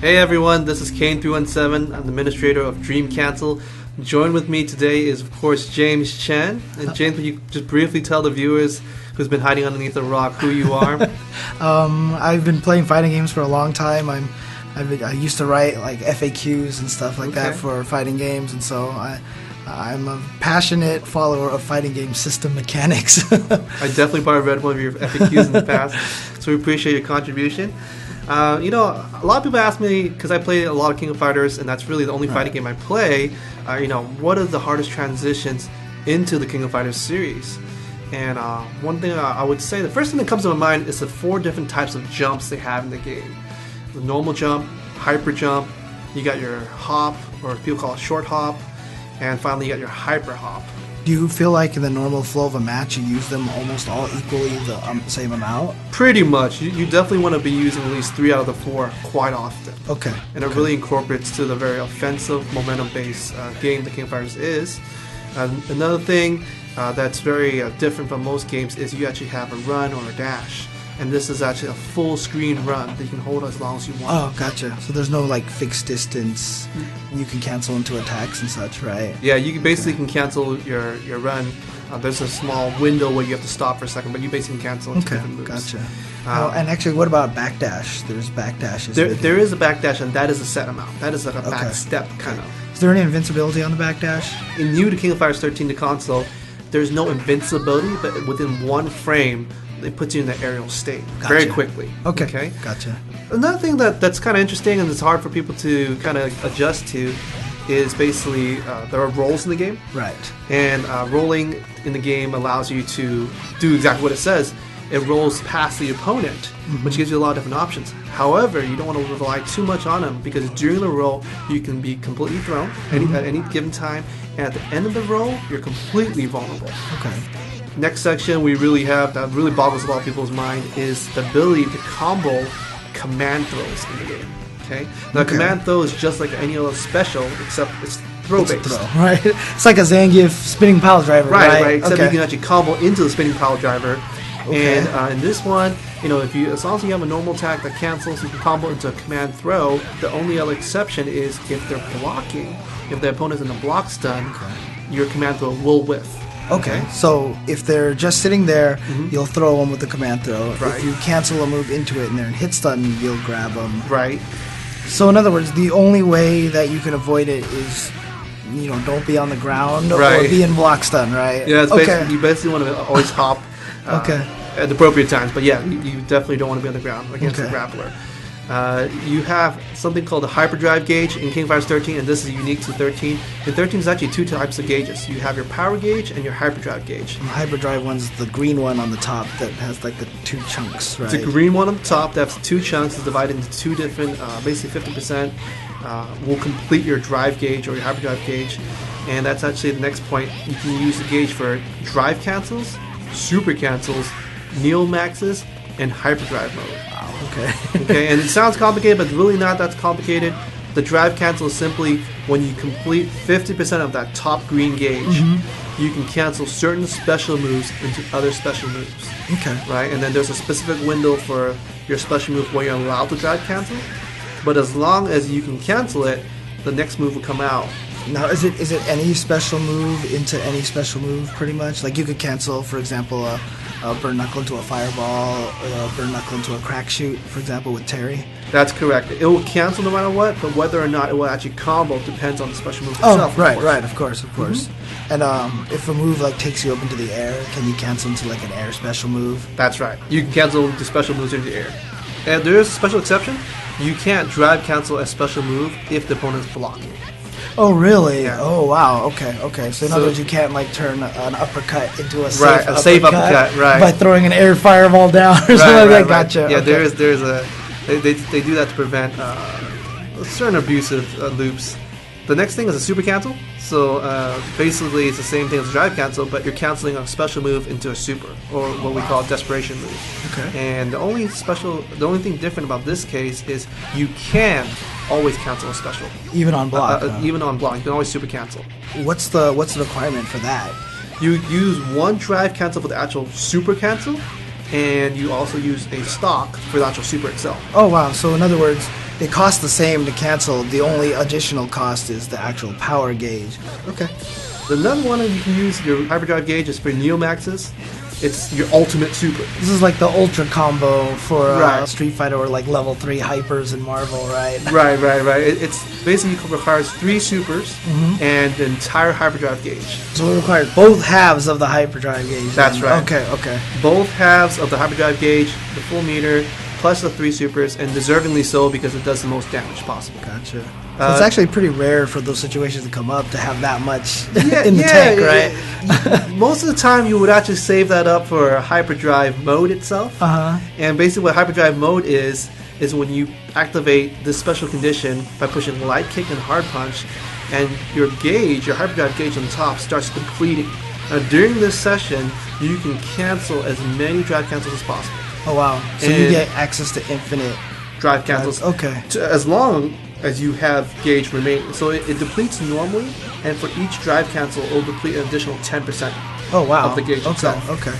Hey everyone, this is Kane317. I'm the administrator of Dream Cancel. Joined with me today is, of course, James Chen. And James, will you just briefly tell the viewers who's been hiding underneath a rock who you are? I've been playing fighting games for a long time. I used to write like FAQs and stuff like that for fighting games, and so I'm a passionate follower of fighting game system mechanics. I definitely probably read one of your FAQs in the past, so we appreciate your contribution. A lot of people ask me, because I play a lot of King of Fighters, and that's really the only fighting game I play, what are the hardest transitions into the King of Fighters series? And one thing I would say, the first thing that comes to my mind is the 4 different types of jumps they have in the game. The normal jump, hyper jump, you got your hop, or people call it short hop, and finally you got your hyper hop. Do you feel like in the normal flow of a match you use them almost all equally the same amount? Pretty much. You definitely want to be using at least 3 out of the 4 quite often. Okay. And it really incorporates to the very offensive, momentum-based game the King of Fighters is. Another thing that's very different from most games is you actually have a run or a dash. And this is actually a full screen run that you can hold as long as you want. Oh, gotcha. So there's no like fixed distance. You can cancel into attacks and such, right? Yeah, you basically can cancel your run. There's a small window where you have to stop for a second, but you basically can cancel into different moves. Gotcha. And actually, what about backdash? There's backdashes. There is a backdash, and that is a set amount. That is like a back step kind of. Is there any invincibility on the backdash? In new to King of Fighters 13 to console, there's no invincibility, but within 1 frame, it puts you in the aerial state very quickly. Okay. Gotcha. Another thing that's kind of interesting and it's hard for people to kind of adjust to is basically there are rolls in the game. Right. And rolling in the game allows you to do exactly what it says. It rolls past the opponent, which gives you a lot of different options. However, you don't want to rely too much on them because during the roll, you can be completely thrown at any given time. And at the end of the roll, you're completely vulnerable. Okay. Next section we really have that really boggles a lot of people's mind is the ability to combo command throws in the game. Okay? Now command throw is just like any other special except it's throw-based. Right? It's like a Zangief spinning pile driver. Right. Except you can actually combo into the spinning pile driver. Okay. And in this one, as long as you have a normal attack that cancels, you can combo into a command throw. The only other exception is if they're blocking, if the opponent's in a block stun, your command throw will whiff. Okay, so if they're just sitting there, you'll throw them with the command throw. Right. If you cancel a move into it and they're in hit stun, you'll grab them. Right. So in other words, the only way that you can avoid it is, don't be on the ground or be in block stun, right? Yeah, you basically want to always hop at the appropriate times. But yeah, you definitely don't want to be on the ground against the grappler. You have something called the hyperdrive gauge in King of Fighters 13, and this is unique to 13. In 13, there's actually 2 types of gauges. You have your power gauge and your hyperdrive gauge. The hyperdrive one's the green one on the top that has like the 2 chunks, right? It's a green one on the top that has 2 chunks. It's divided into 2 different, basically 50% will complete your drive gauge or your hyperdrive gauge. And that's actually the next point. You can use the gauge for drive cancels, super cancels, neo maxes, and hyperdrive mode. Okay, and it sounds complicated, but it's really not that complicated. The drive cancel is simply when you complete 50% of that top green gauge, you can cancel certain special moves into other special moves. Okay. Right, and then there's a specific window for your special move where you're allowed to drive cancel. But as long as you can cancel it, the next move will come out. Now, is it any special move into any special move, pretty much? Like you could cancel, for example, a burn knuckle into a fireball, or a burn knuckle into a crack shoot, for example, with Terry? That's correct. It will cancel no matter what, but whether or not it will actually combo depends on the special move itself. Of course. And if a move like takes you up into the air, can you cancel into like an air special move? That's right. You can cancel the special moves into the air. And there is a special exception. You can't drive cancel a special move if the opponent's blocking. Oh, really? Yeah. Oh, wow. Okay. So in other words, you can't like turn an uppercut into a safe uppercut, by throwing an air fireball down or something like that. Gotcha. Yeah, there's they do that to prevent certain abusive loops. The next thing is a super cancel. So basically, it's the same thing as a drive cancel, but you're canceling a special move into a super, or what we call a desperation move. Okay. And the only thing different about this case is you can always cancel a special. Even on block. Even on block, you can always super cancel. What's the requirement for that? You use one drive cancel for the actual super cancel, and you also use a stock for the actual super itself. Oh wow! So in other words, it costs the same to cancel. The only additional cost is the actual power gauge. Okay. Another one that you can use your hyperdrive gauge is for Neomaxes. It's your ultimate super. This is like the ultra combo for Right. Street Fighter or like level 3 hypers in Marvel, right? Right. It's basically requires 3 supers and an entire hyperdrive gauge. So it requires both halves of the hyperdrive gauge. That's then. right. Okay. Both halves of the hyperdrive gauge, the full meter, plus the 3 supers, and deservingly so because it does the most damage possible. Gotcha. So it's actually pretty rare for those situations to come up to have that much Yeah, in the tank, right? Most of the time, you would actually save that up for hyperdrive mode itself. And basically, what hyperdrive mode is when you activate this special condition by pushing light kick and hard punch, and your gauge, your hyperdrive gauge on the top, starts depleting. Now, during this session, you can cancel as many drive cancels as possible. Oh wow! So you get access to infinite drive cancels. Okay. As long as you have gauge remaining. So it depletes normally, and for each drive cancel, it will deplete an additional 10%. Oh wow! Of the gauge itself. Okay.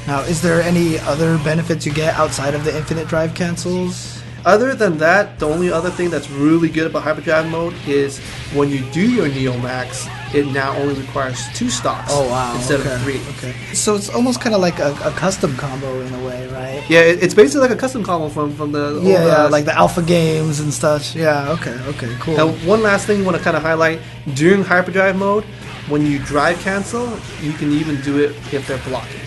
Now, is there any other benefits you get outside of the infinite drive cancels? Other than that, the only other thing that's really good about hyperdrive mode is when you do your Neomax, it now only requires 2 stocks instead of 3. Okay. So it's almost kind of like a custom combo in a way, right? Yeah, it's basically like a custom combo from the old, like the alpha games and stuff. Yeah, okay, cool. Now, one last thing I want to kind of highlight, during hyperdrive mode, when you drive cancel, you can even do it if they're blocking.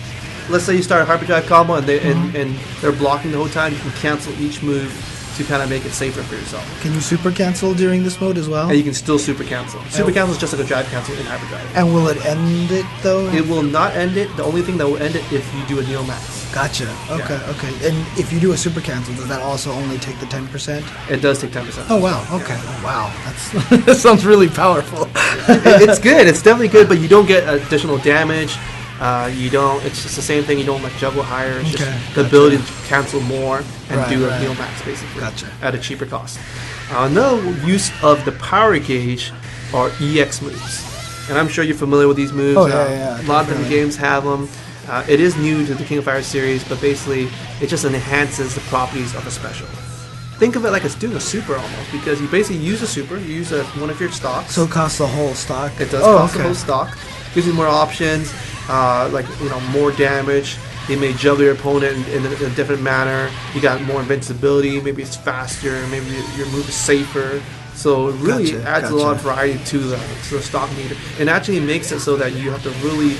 Let's say you start a hyperdrive combo and they're blocking the whole time, you can cancel each move to kind of make it safer for yourself. Can you super cancel during this mode as well? And you can still super cancel. Super cancel is just like a drive cancel in hyperdrive. And will it end it though? It will not end it. The only thing that will end it if you do a Neomax. Gotcha. Okay. And if you do a super cancel, does that also only take the 10%? It does take 10%. Oh wow. Okay. Oh, wow. That sounds really powerful. It's good. It's definitely good, but you don't get additional damage. You don't. It's just the same thing. You don't like juggle higher. It's just the ability to cancel more and do a Neomax basically at a cheaper cost. Another use of the power gauge are EX moves, and I'm sure you're familiar with these moves. A lot of different games have them. It is new to the King of Fighters series, but basically it just enhances the properties of a special. Think of it like it's doing a super almost, because you basically use a super, you use one of your stocks. So it costs the whole stock? It does cost the whole stock. Gives you more options, more damage. You may juggle your opponent in a different manner. You got more invincibility, maybe it's faster, maybe your move is safer. So it really adds a lot of variety to the stock meter. And actually makes it so that you have to really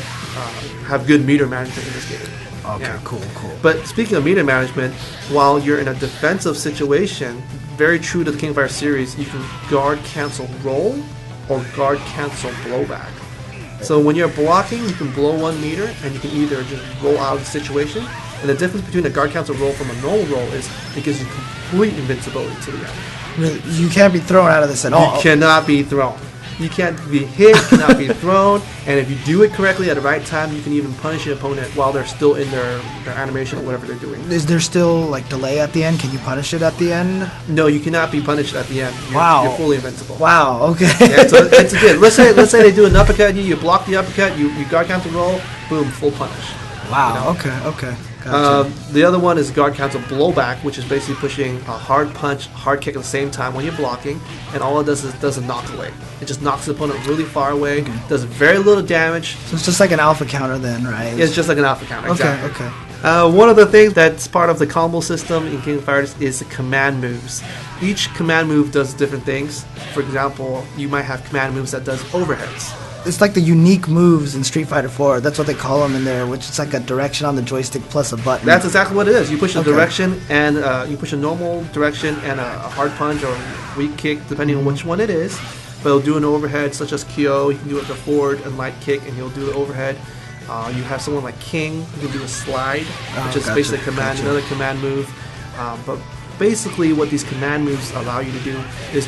have good meter management in this game. Okay, cool. But speaking of meter management, while you're in a defensive situation, very true to the King of Fighters series, you can guard cancel roll or guard cancel blowback. So when you're blocking, you can blow 1 meter, and you can either just roll out of the situation. And the difference between a guard cancel roll from a normal roll is it gives you complete invincibility to the enemy. Really, you can't be thrown out of this at all. You cannot be thrown. You can't be hit, cannot be thrown, and if you do it correctly at the right time, you can even punish your opponent while they're still in their animation or whatever they're doing. Is there still like delay at the end? Can you punish it at the end? No, you cannot be punished at the end. You're fully invincible. Wow. Okay. Yeah, so it's good. Let's say they do an uppercut at you. You block the uppercut. You guard counter roll. Boom, full punish. Wow. You know? Okay. Gotcha. The other one is guard cancel blowback, which is basically pushing a hard punch, hard kick at the same time when you're blocking, and all it does is does a knock away. It just knocks the opponent really far away, does very little damage. So it's just like an alpha counter then, right? Yeah, it's just like an alpha counter, exactly. Okay. One of the things that's part of the combo system in King of Fighters is the command moves. Each command move does different things. For example, you might have command moves that does overheads. It's like the unique moves in Street Fighter 4. That's what they call them in there, which is like a direction on the joystick plus a button. That's exactly what it is. You push a direction, and you push a normal direction and a hard punch or weak kick, depending on which one it is. But it'll do an overhead, such as Kyo. You can do it the forward and light kick, and he'll do the overhead. You have someone like King who can do a slide, which is basically another command move. But basically what these command moves allow you to do is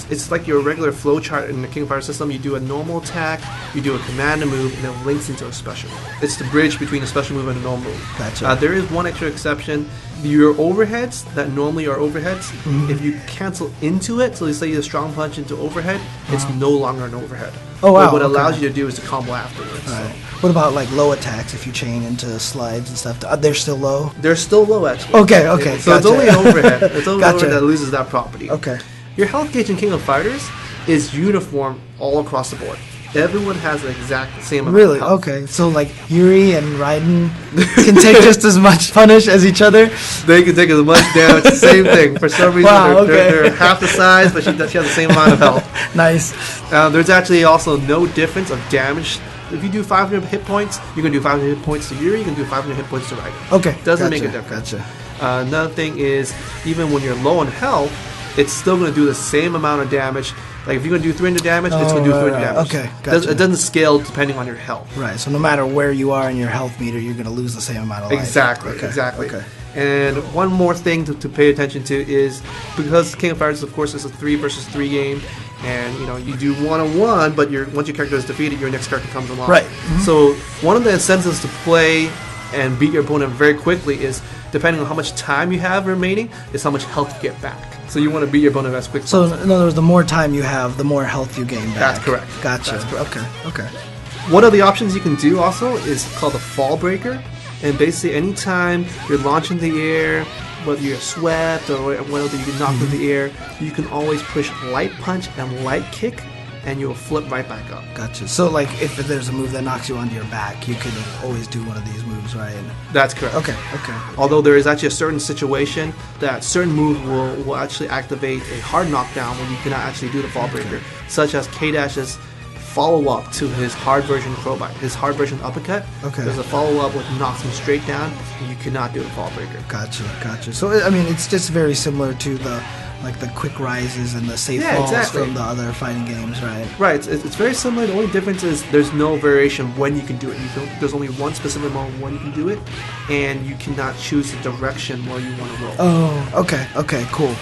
it's like your regular flowchart in the King of Fighters system. You do a normal attack, you do a command move, and it links into a special. It's the bridge between a special move and a normal move. Gotcha. There is one extra exception. your overheads that normally are overheads, if you cancel into it, so let's say you strong punch into overhead, it's no longer an overhead. Oh, wow. What it allows you to do is to combo afterwards. Right. What about like low attacks if you chain into slides and stuff? They're still low? They're still low, actually. Okay. So it's only overhead. It's only overhead that loses that property. Okay. Your health gauge in King of Fighters is uniform all across the board. Everyone has the exact same amount Really? of health. Okay. So like Yuri and Raiden can take just as much punish as each other? They can take as much damage. Same thing. For some reason, Wow, they're half the size, but she has the same amount of health. Nice. There's actually also no difference of damage. If you do 500 hit points, you can do 500 hit points to Yuri, you can do 500 hit points to Raiden. Okay. Doesn't make a difference. Gotcha. Another thing is, even when you're low on health, it's still going to do the same amount of damage. Like if you're going to do 300 damage, it's going to do 300 damage. Okay, gotcha. It doesn't scale depending on your health. Right, so no matter where you are in your health meter, you're going to lose the same amount of life. Exactly. Okay. And one more thing to pay attention to is, because King of Fighters, of course, is a 3 versus 3 game, and you do 1-on-1, but once your character is defeated, your next character comes along. Right. Mm-hmm. So one of the incentives to play and beat your opponent very quickly is, depending on how much time you have remaining, is how much health you get back. So you want to beat your opponent as quick as possible. So in other words, the more time you have, the more health you gain back. That's correct. Gotcha. That's correct. Okay. One of the options you can do also is called the fall breaker. And basically anytime you're launched in the air, whether you're swept or whether you get knocked in the air, you can always push light punch and light kick, and you'll flip right back up. Gotcha. So like if there's a move that knocks you onto your back, you can always do one of these moves, right? That's correct. Okay. Although there is actually a certain situation that certain moves will actually activate a hard knockdown when you cannot actually do the fall breaker, such as K-Dash's follow-up to his hard version crowbar, his hard version uppercut. Okay. There's a follow-up which knocks him straight down, and you cannot do the fall breaker. Gotcha. So I mean, it's just very similar to the quick rises and the safe falls from the other fighting games, right? Right. It's very similar. The only difference is there's no variation when you can do it. There's only one specific moment when you can do it, and you cannot choose the direction where you want to roll. Oh, okay. Cool.